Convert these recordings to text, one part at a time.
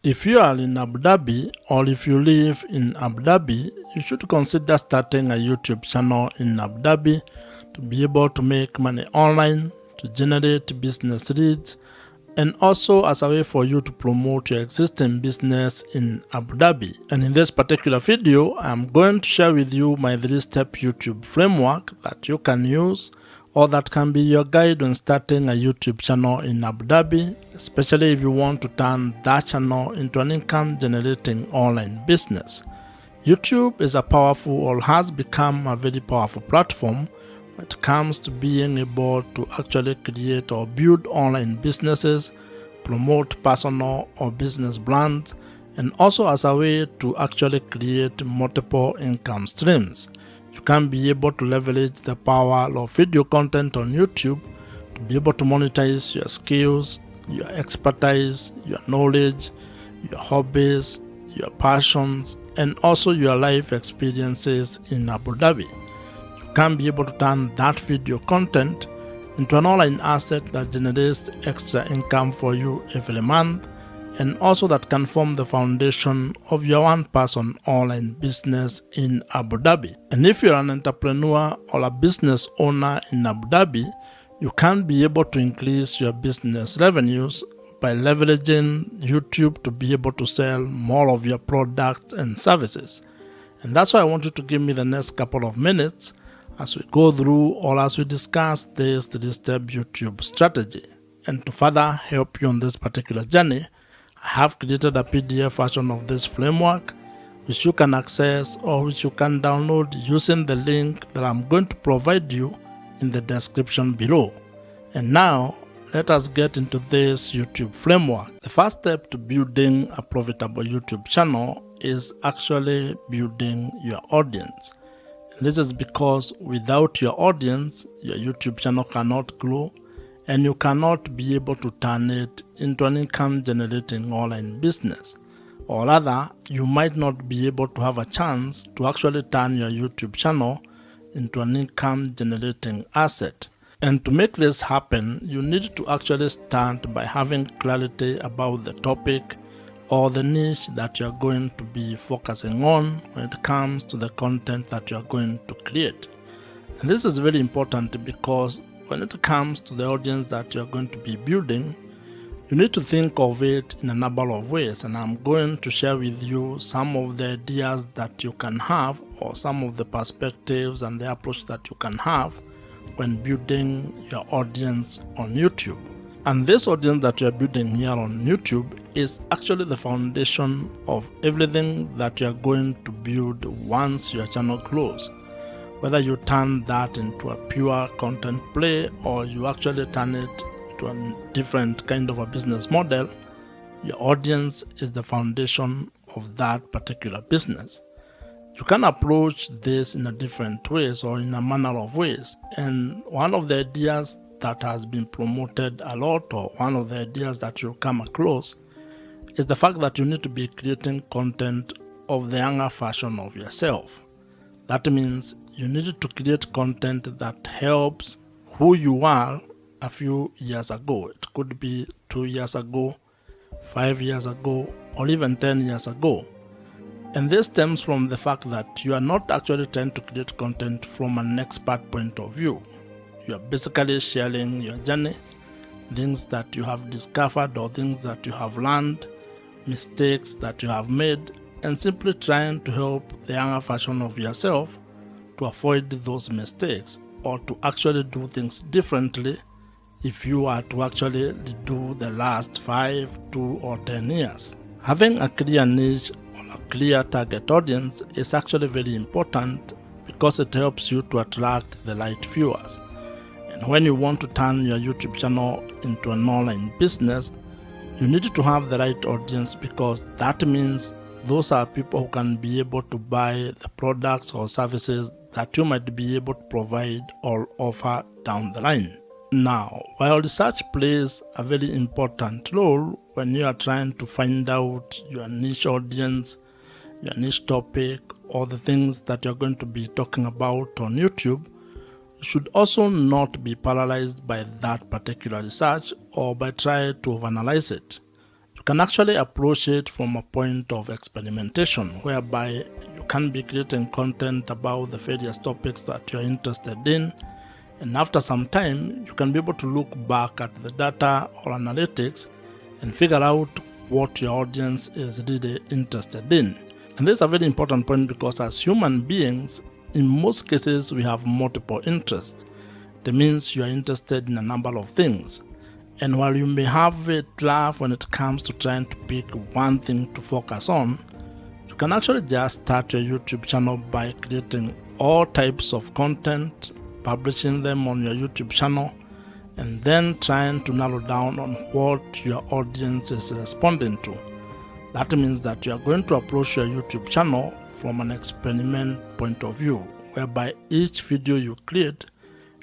If you are in Abu Dhabi or if you live in Abu Dhabi, you should consider starting a YouTube channel in Abu Dhabi to be able to make money online, to generate business leads, and also as a way for you to promote your existing business in Abu Dhabi. And in this particular video, I'm going to share with you my 3-step YouTube framework that you can use or that can be your guide when starting a YouTube channel in Abu Dhabi, especially if you want to turn that channel into an income generating online business. YouTube is a powerful or has become a very powerful platform when it comes to being able to actually create or build online businesses, promote personal or business brands, and also as a way to actually create multiple income streams. You can be able to leverage the power of video content on YouTube to be able to monetize your skills, your expertise, your knowledge, your hobbies, your passions, and also your life experiences in Abu Dhabi. You can be able to turn that video content into an online asset that generates extra income for you every month, and also that can form the foundation of your one-person online business in Abu Dhabi. And if you're an entrepreneur or a business owner in Abu Dhabi, you can be able to increase your business revenues by leveraging YouTube to be able to sell more of your products and services. And that's why I want you to give me the next couple of minutes as we go through or as we discuss this 3-step YouTube strategy. And to further help you on this particular journey, I have created a PDF version of this framework which you can access or which you can download using the link that I'm going to provide you in the description below. And now, let us get into this YouTube framework. The first step to building a profitable YouTube channel is actually building your audience. And this is because without your audience, your YouTube channel cannot grow, and you cannot be able to turn it into an income generating online business. Or rather, you might not be able to have a chance to actually turn your YouTube channel into an income generating asset. And to make this happen, you need to actually start by having clarity about the topic or the niche that you're going to be focusing on when it comes to the content that you're going to create. And this is very important because when it comes to the audience that you're going to be building, you need to think of it in a number of ways, and I'm going to share with you some of the ideas that you can have or some of the perspectives and the approach that you can have when building your audience on YouTube. And this audience that you're building here on YouTube is actually the foundation of everything that you're going to build once your channel grows. Whether you turn that into a pure content play or you actually turn it into a different kind of a business model, your audience is the foundation of that particular business. You can approach this in a different ways or in a manner of ways. And one of the ideas that has been promoted a lot, or one of the ideas that you'll come across, is the fact that you need to be creating content of the younger version of yourself. That means you need to create content that helps who you are a few years ago. It could be 2 years ago, 5 years ago, or even 10 years ago. And this stems from the fact that you are not actually trying to create content from an expert point of view. You are basically sharing your journey, things that you have discovered or things that you have learned, mistakes that you have made, and simply trying to help the younger version of yourself to avoid those mistakes or to actually do things differently if you are to actually do the last 5, 2, or 10 years. Having a clear niche or a clear target audience is actually very important because it helps you to attract the right viewers. And when you want to turn your YouTube channel into an online business, you need to have the right audience because that means those are people who can be able to buy the products or services that you might be able to provide or offer down the line. Now, while research plays a very important role when you are trying to find out your niche audience, your niche topic, or the things that you're going to be talking about on YouTube, you should also not be paralyzed by that particular research or by trying to overanalyze it. You can actually approach it from a point of experimentation, whereby you can be creating content about the various topics that you're interested in, and after some time you can be able to look back at the data or analytics and figure out what your audience is really interested in. And this is a very important point, because as human beings, in most cases we have multiple interests. That means you are interested in a number of things. And while you may have a drive when it comes to trying to pick one thing to focus on, you can actually just start your YouTube channel by creating all types of content, publishing them on your YouTube channel, and then trying to narrow down on what your audience is responding to. That means that you are going to approach your YouTube channel from an experiment point of view, whereby each video you create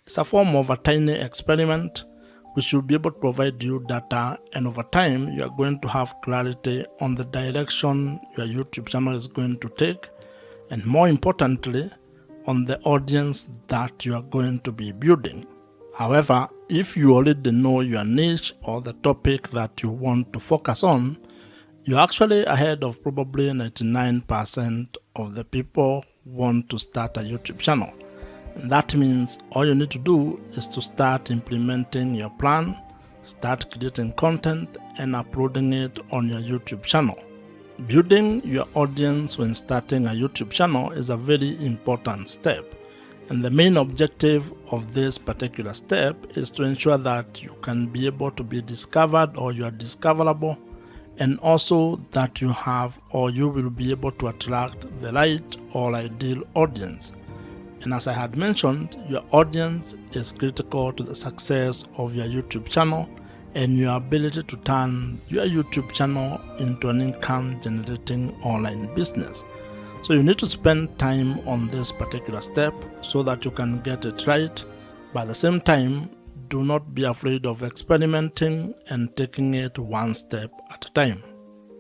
is a form of a tiny experiment which will be able to provide you data, and over time you are going to have clarity on the direction your YouTube channel is going to take, and more importantly, on the audience that you are going to be building. However, if you already know your niche or the topic that you want to focus on, you're actually ahead of probably 99% of the people who want to start a YouTube channel. And that means all you need to do is to start implementing your plan, start creating content, and uploading it on your YouTube channel. Building your audience when starting a YouTube channel is a very important step. And the main objective of this particular step is to ensure that you can be able to be discovered, or you are discoverable, and also that you have, or you will be able to attract the right or ideal audience. And as I had mentioned, your audience is critical to the success of your YouTube channel and your ability to turn your YouTube channel into an income generating online business. So you need to spend time on this particular step so that you can get it right. But at the same time, do not be afraid of experimenting and taking it one step at a time.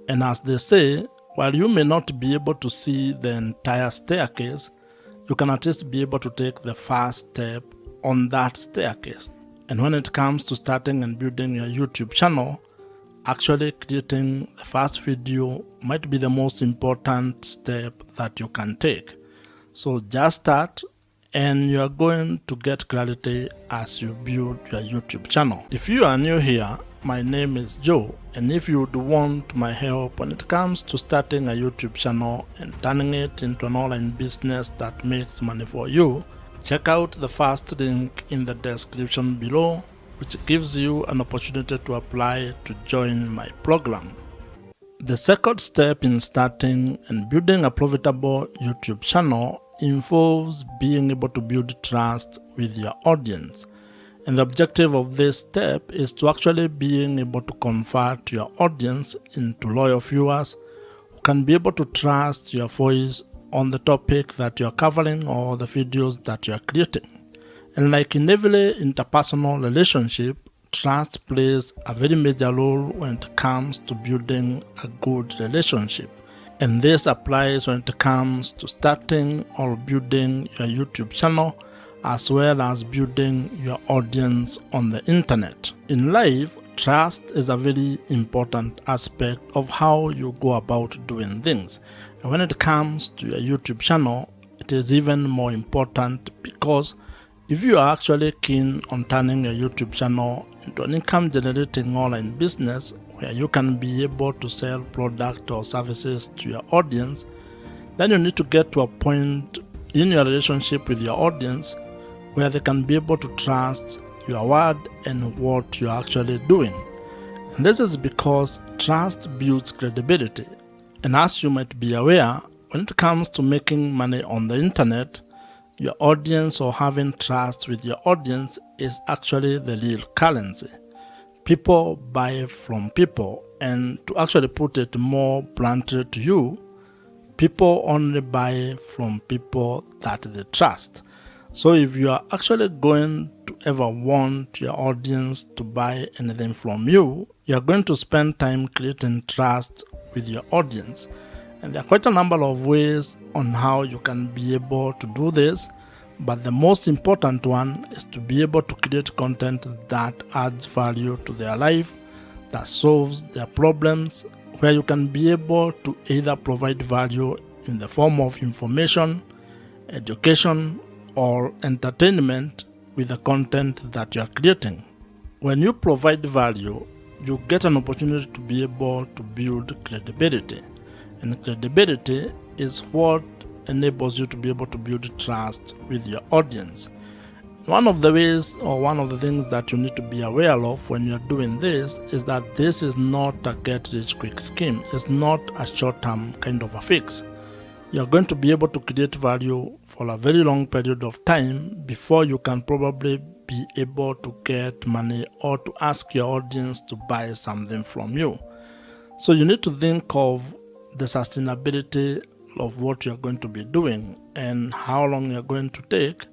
And as they say, while you may not be able to see the entire staircase, you can at least be able to take the first step on that staircase. And when it comes to starting and building your YouTube channel, actually creating the first video might be the most important step that you can take. So just start, and you are going to get clarity as you build your YouTube channel. If you are new here, my name is Joe, and if you would want my help when it comes to starting a YouTube channel and turning it into an online business that makes money for you, check out the first link in the description below, which gives you an opportunity to apply to join my program. The second step in starting and building a profitable YouTube channel involves being able to build trust with your audience. And the objective of this step is to actually being able to convert your audience into loyal viewers who can be able to trust your voice on the topic that you're covering or the videos that you're creating. And like in every interpersonal relationship, trust plays a very major role when it comes to building a good relationship. And this applies when it comes to starting or building your YouTube channel, as well as building your audience on the internet. In life, trust is a very important aspect of how you go about doing things. And when it comes to your YouTube channel, it is even more important, because if you are actually keen on turning your YouTube channel into an income generating online business where you can be able to sell products or services to your audience, then you need to get to a point in your relationship with your audience where they can be able to trust your word and what you're actually doing. And this is because trust builds credibility. And as you might be aware, when it comes to making money on the internet, your audience, or having trust with your audience, is actually the real currency. People buy from people, and to actually put it more bluntly to you, people only buy from people that they trust. So if you are actually going to ever want your audience to buy anything from you, you are going to spend time creating trust with your audience. And there are quite a number of ways on how you can be able to do this, but the most important one is to be able to create content that adds value to their life, that solves their problems, where you can be able to either provide value in the form of information, education, or entertainment with the content that you are creating. When you provide value, you get an opportunity to be able to build credibility. And credibility is what enables you to be able to build trust with your audience. One of the ways, or one of the things that you need to be aware of when you're doing this is that this is not a get-rich-quick scheme. It's not a short-term kind of a fix. You're going to be able to create value for a very long period of time before you can probably be able to get money or to ask your audience to buy something from you. So you need to think of the sustainability of what you're going to be doing and how long you're going to take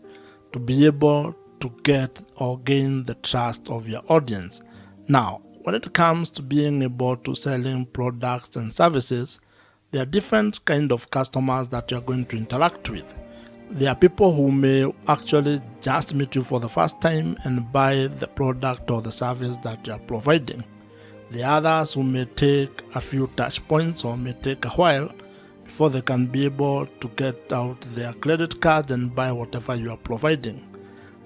to be able to get or gain the trust of your audience. Now, when it comes to being able to selling products and services, there are different kind of customers that you're going to interact with. There are people who may actually just meet you for the first time and buy the product or the service that you are providing. The others who may take a few touch points or may take a while before they can be able to get out their credit cards and buy whatever you are providing.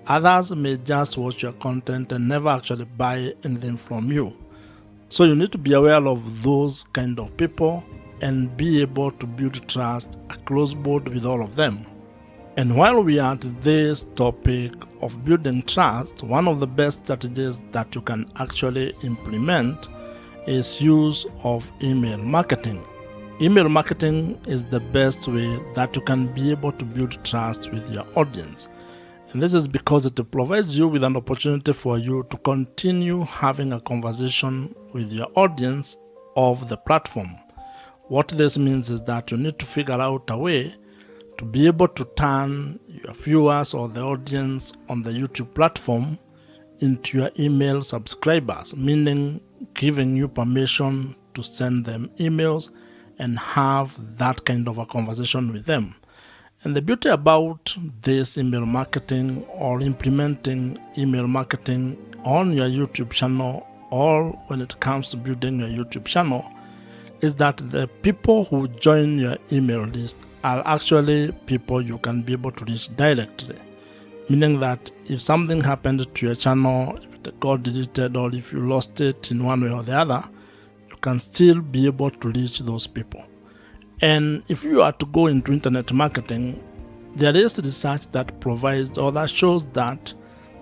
Others may just watch your content and never actually buy anything from you. So you need to be aware of those kind of people and be able to build trust across board with all of them. And while we are at this topic of building trust, one of the best strategies that you can actually implement is use of email marketing. Email marketing is the best way that you can be able to build trust with your audience. And this is because it provides you with an opportunity for you to continue having a conversation with your audience of the platform. What this means is that you need to figure out a way to be able to turn your viewers or the audience on the YouTube platform into your email subscribers, meaning giving you permission to send them emails and have that kind of a conversation with them. And the beauty about this email marketing or implementing email marketing on your YouTube channel, or when it comes to building your YouTube channel, is that the people who join your email list are actually people you can be able to reach directly. Meaning that if something happened to your channel, if it got deleted or if you lost it in one way or the other, can still be able to reach those people. And if you are to go into internet marketing, there is research that provides or that shows that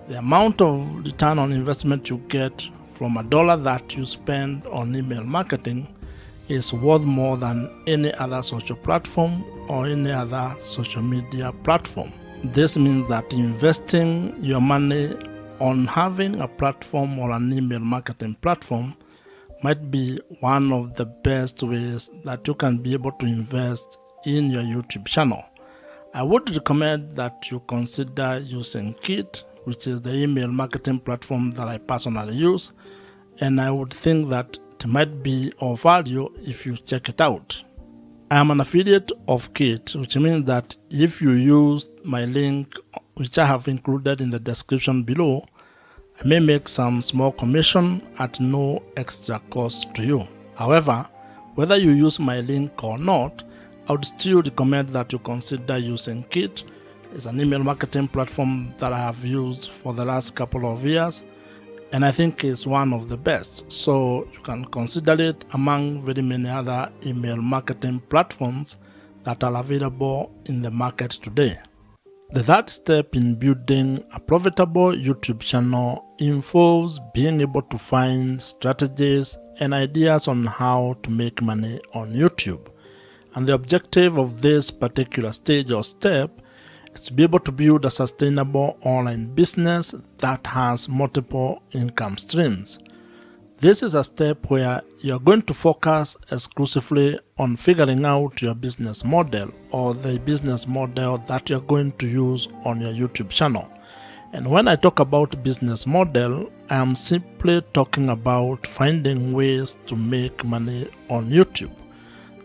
the amount of return on investment you get from $1 that you spend on email marketing is worth more than any other social platform or any other social media platform. This means that investing your money on having a platform or an email marketing platform might be one of the best ways that you can be able to invest in your YouTube channel. I would recommend that you consider using Kit, which is the email marketing platform that I personally use, and I would think that it might be of value if you check it out. I am an affiliate of Kit, which means that if you use my link, which I have included in the description below, I may make some small commission at no extra cost to you. However, whether you use my link or not, I would still recommend that you consider using Kit. It's an email marketing platform that I have used for the last couple of years, and I think it's one of the best. So you can consider it among very many other email marketing platforms that are available in the market today. The third step in building a profitable YouTube channel involves being able to find strategies and ideas on how to make money on YouTube. And the objective of this particular stage or step is to be able to build a sustainable online business that has multiple income streams. This is a step where you're going to focus exclusively on figuring out your business model or the business model that you're going to use on your YouTube channel. And when I talk about business model, I am simply talking about finding ways to make money on YouTube.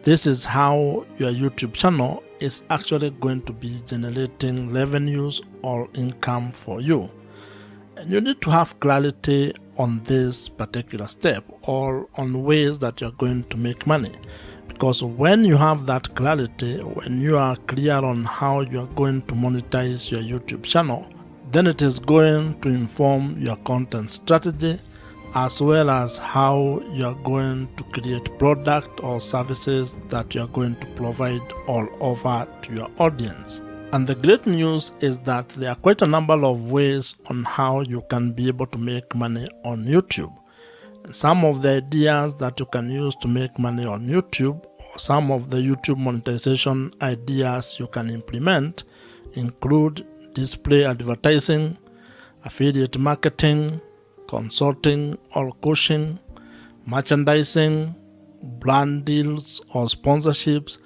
This is how your YouTube channel is actually going to be generating revenues or income for you. And you need to have clarity on this particular step or on ways that you're going to make money. Because when you have that clarity, when you are clear on how you're going to monetize your YouTube channel, then it is going to inform your content strategy as well as how you're going to create product or services that you're going to provide all over to your audience. And the great news is that there are quite a number of ways on how you can be able to make money on YouTube. And some of the ideas that you can use to make money on YouTube, or some of the YouTube monetization ideas you can implement, include display advertising, affiliate marketing, consulting or coaching, merchandising, brand deals or sponsorships,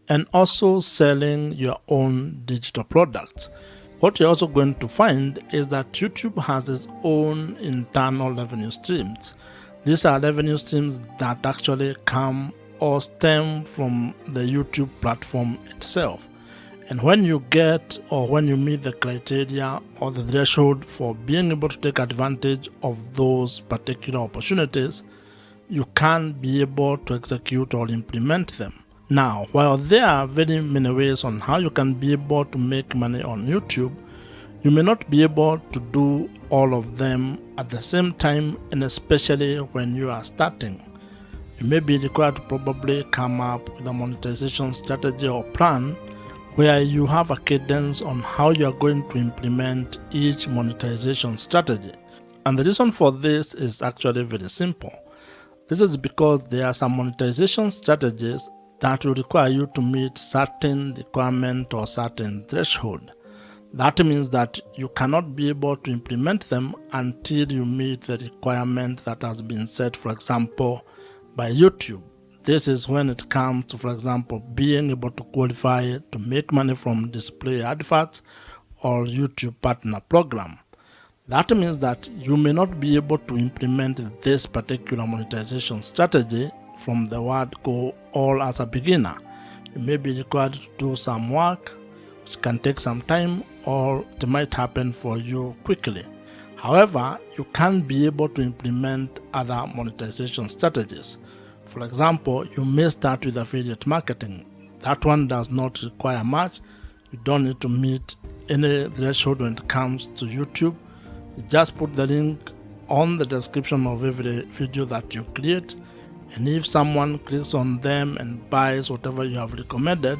and also selling your own digital products. What you're also going to find is that YouTube has its own internal revenue streams. These are revenue streams that actually come or stem from the YouTube platform itself. And when you get or when you meet the criteria or the threshold for being able to take advantage of those particular opportunities, you can be able to execute or implement them. Now, while there are very many ways on how you can be able to make money on YouTube, you may not be able to do all of them at the same time, and especially when you are starting. You may be required to probably come up with a monetization strategy or plan where you have a cadence on how you are going to implement each monetization strategy. And the reason for this is actually very simple. This is because there are some monetization strategies that will require you to meet certain requirement or certain threshold. That means that you cannot be able to implement them until you meet the requirement that has been set, for example, by YouTube. This is when it comes to, for example, being able to qualify to make money from display adverts or YouTube partner program. That means that you may not be able to implement this particular monetization strategy from the word go all as a beginner. You may be required to do some work, which can take some time, or it might happen for you quickly. However, you can be able to implement other monetization strategies. For example, you may start with affiliate marketing. That one does not require much. You don't need to meet any threshold when it comes to YouTube. You just put the link on the description of every video that you create, and if someone clicks on them and buys whatever you have recommended,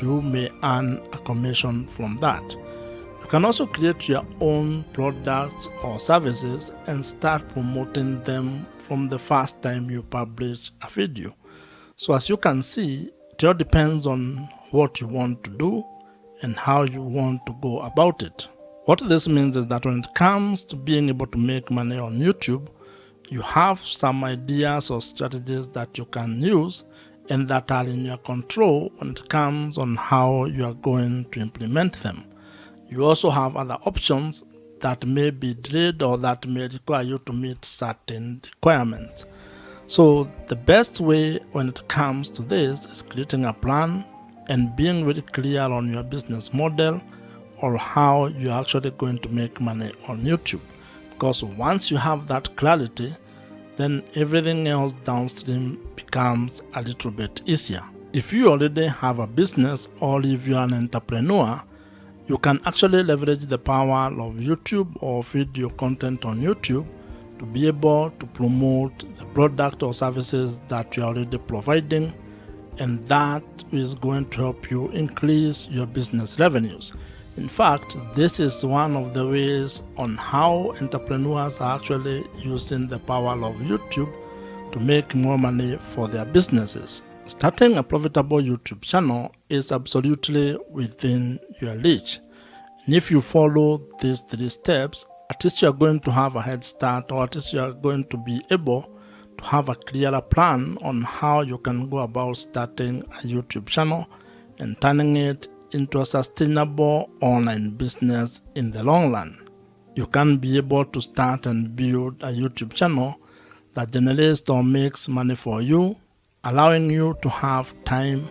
you may earn a commission from that. You can also create your own products or services and start promoting them from the first time you publish a video. So as you can see, it all depends on what you want to do and how you want to go about it. What this means is that when it comes to being able to make money on YouTube, you have some ideas or strategies that you can use and that are in your control when it comes on how you are going to implement them. You also have other options that may be delayed or that may require you to meet certain requirements. So the best way when it comes to this is creating a plan and being very clear on your business model or how you're actually going to make money on YouTube. Because once you have that clarity, then everything else downstream becomes a little bit easier. If you already have a business or if you're an entrepreneur, you can actually leverage the power of YouTube or video content on YouTube to be able to promote the product or services that you're already providing, and that is going to help you increase your business revenues. In fact, this is one of the ways on how entrepreneurs are actually using the power of YouTube to make more money for their businesses. Starting a profitable YouTube channel is absolutely within your reach. And if you follow these 3 steps, at least you are going to have a head start, or at least you are going to be able to have a clearer plan on how you can go about starting a YouTube channel and turning it into a sustainable online business in the long run. You can be able to start and build a YouTube channel that generates or makes money for you, allowing you to have time,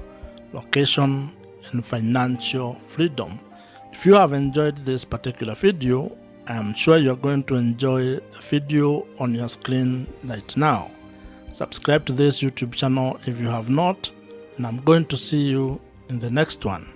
location, and financial freedom. If you have enjoyed this particular video, I'm sure you're going to enjoy the video on your screen right now. Subscribe to this YouTube channel if you have not, and I'm going to see you in the next one.